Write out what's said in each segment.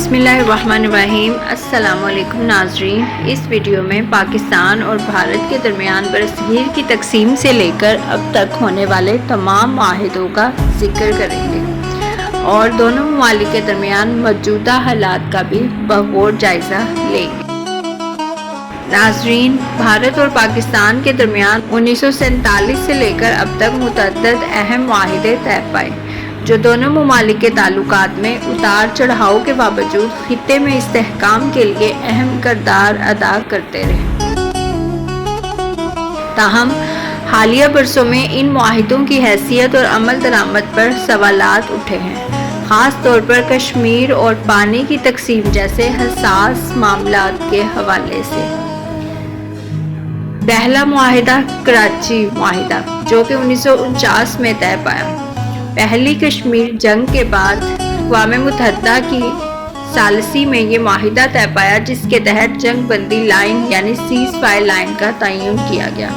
बिस्मिल्लाहिर्रहमानिर्रहीम। अस्सलाम वालेकुम नाज़रीन। इस वीडियो में पाकिस्तान और भारत के दरमियान बरसगीर की तकसीम से लेकर अब तक होने वाले तमाम माहिदों का जिक्र करेंगे और दोनों ममालिक के दरमियान मौजूदा हालात का भी बगौर जायज़ा लेंगे। नाज़रीन, भारत और पाकिस्तान के दरमियान 1947 से लेकर अब तक मुतअद्दिद अहम माहिदे तय पाए, जो दोनों ममालिक के ताल्लुकात में उतार चढ़ाव के बावजूद खित्ते में इस्तेहकाम के लिए अहम किरदार अदा करते रहे। ताहम हालिया बरसों में इन मुआहिदों की हैसियत और अमल दरामद पर सवालात उठे हैं, ख़ास तौर पर कश्मीर और पानी की तकसीम जैसे हसास मामलात के हवाले से। पहला मुआहिदा कराची मुआहिदा, जो कि 1949 में तय पाया। पहली कश्मीर जंग के बाद अक़वाम मुत्तहिदा की सालसी में ये माहिदा तय पाया, जिसके तहत जंग बंदी लाइन यानी सीज़ फायर लाइन का तयन किया गया।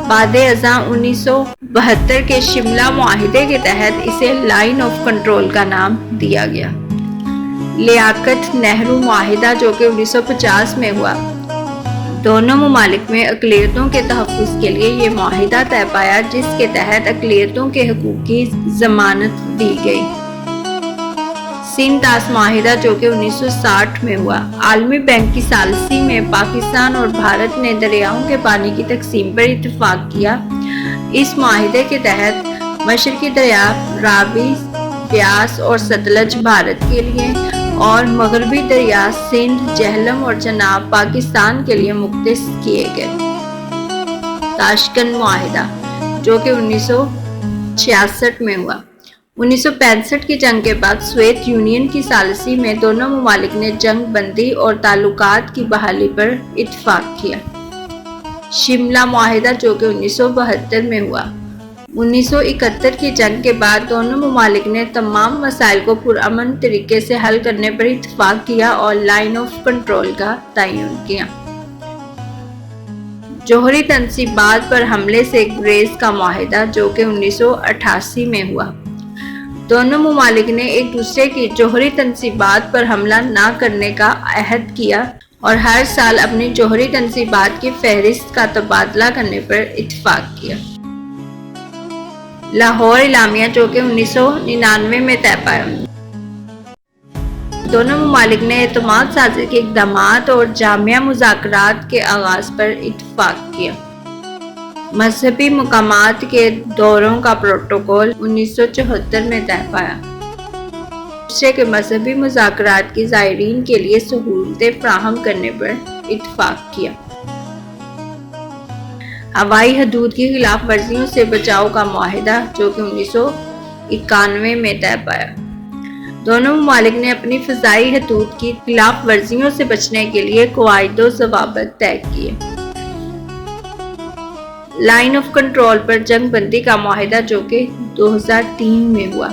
बाद-ए-अज़ां 1972 के शिमला मुआहिदे के तहत इसे लाइन ऑफ कंट्रोल का नाम दिया गया। लियाकत नेहरू मुआहिदा, जो कि 1950 में हुआ, दोनों ममालिक में अक़लियतों के तहफ़्फ़ुज़ के लिए ये मुआहिदा तय पाया, जिसके तहत अक़लियतों के हकूक़ की ज़मानत दी गई। सिंध-तास मुआहिदा, जो कि 1960 में हुआ। आलमी बैंक की सालसी में पाकिस्तान और भारत ने दरियाओं के पानी की तकसीम पर इत्तफ़ाक़ किया। इस मुआहिदे के तहत मशरक़ी दरिया रावी, ब्यास और सतलज भारत के लिए और मगरबी दरिया सिंध, जेहलम और चनाब पाकिस्तान के लिए मुख्तस किए गए। ताशकंद मुआहिदा, जो कि 1966 में हुआ। 1965 की जंग के बाद सोवियत यूनियन की सालसी में दोनों ममालिक ने जंग बंदी और ताल्लुकात की बहाली पर इत्तफ़ाक़ किया। शिमला मुआहिदा, जो कि 1972 में हुआ। 1971 की जंग के बाद दोनों ममालिक ने तमाम मसाइल को पुरअमन तरीके से हल करने पर इत्तफ़ाक़ किया और लाइन ऑफ कंट्रोल का तयन किया। जोहरी तनसीबात पर हमले से गुरेज का मुआहिदा, जो कि 1988 में हुआ। दोनों ममालिक ने एक दूसरे की जोहरी तनसीबात पर हमला न करने का अहद किया और हर साल अपनी जोहरी तनसीबात की फहरिस्त का तबादला करने पर इत्तफ़ाक़ किया। लाहौर इलामिया, जो कि 1999 में तय पाया। दोनों ममालिक ने एतमाद साज़ी के इक़दामात और जामिया मुज़ाकरात के आगाज़ पर इत्तफ़ाक़ किया। मजहबी मकामात के दौरों का प्रोटोकॉल 1974 में तय पाया। दूसरे के मजहबी मुज़ाकरात की ज़ायरीन के लिए सहूलतें फ़राहम करने पर इत्तफ़ाक़ किया। हवाई हदूद की खिलाफ वर्जियों से बचाव का मुआहिदा, जो कि 1991 में तय पाया। दोनों ममालिक ने अपनी फ़ज़ाई हदूद की खिलाफ वर्जियों से बचने के लिए क़वाइद व ज़वाबित तय किए। लाइन ऑफ कंट्रोल पर जंग बंदी का मुआहिदा, जो कि 2003 में हुआ।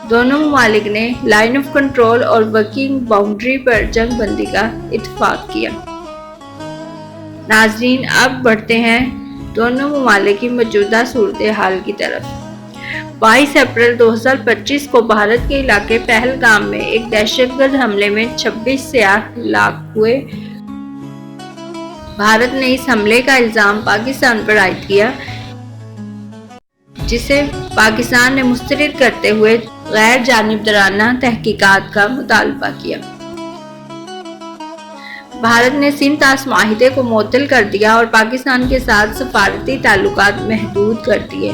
दोनों ममालिक ने लाइन ऑफ कंट्रोल और वर्किंग बाउंड्री पर जंग बंदी का इत्तफ़ाक़ किया। नाज़रीन, अब बढ़ते हैं दोनों ममालिक की मौजूदा सूरत हाल की तरफ। 22 अप्रैल 2025 को भारत के इलाके पहलगाम में एक दहशतगर्द हमले में 26 सयाह हलाक हुए। भारत ने इस हमले का इल्ज़ाम पाकिस्तान पर आयद किया, जिसे पाकिस्तान ने मुस्तरद करते हुए गैर जानिबदाराना तहकीकात का मुतालबा किया। भारत ने सिंध-तास मुआहिदे को मुअत्तल कर दिया और पाकिस्तान के साथ सफारती ताल्लुकात महदूद कर दिए।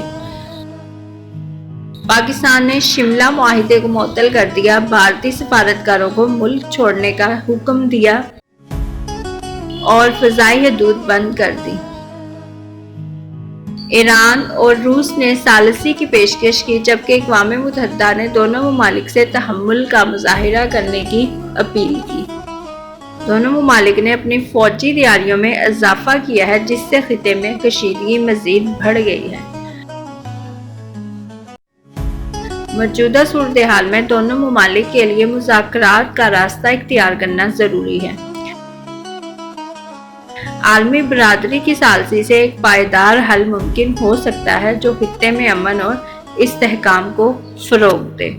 पाकिस्तान ने शिमला मुआहिदे को मुअत्तल कर दिया, भारतीय सफारतकारों को मुल्क छोड़ने का हुक्म दिया और फ़ज़ाई हदूद बंद कर दी। ईरान और रूस ने सालसी की पेशकश की, जबकि अक़वाम मुत्तहिदा ने दोनों ममालिक से तहम्मुल का मुज़ाहिरा करने की अपील की। दोनों ममालिक ने अपनी फ़ौजी तैयारियों में इजाफ़ा किया है, जिससे खित्ते में कशीदगी मज़ीद बढ़ गई है। मौजूदा सूरत हाल में दोनों ममालिक के लिए मुज़ाकरात का रास्ता इख्तियार करना ज़रूरी है। आलमी बरादरी की सालसी से एक पायदार हल मुमकिन हो सकता है, जो खित्ते में अमन और इस्तेहकाम को फ़रोग़ दे।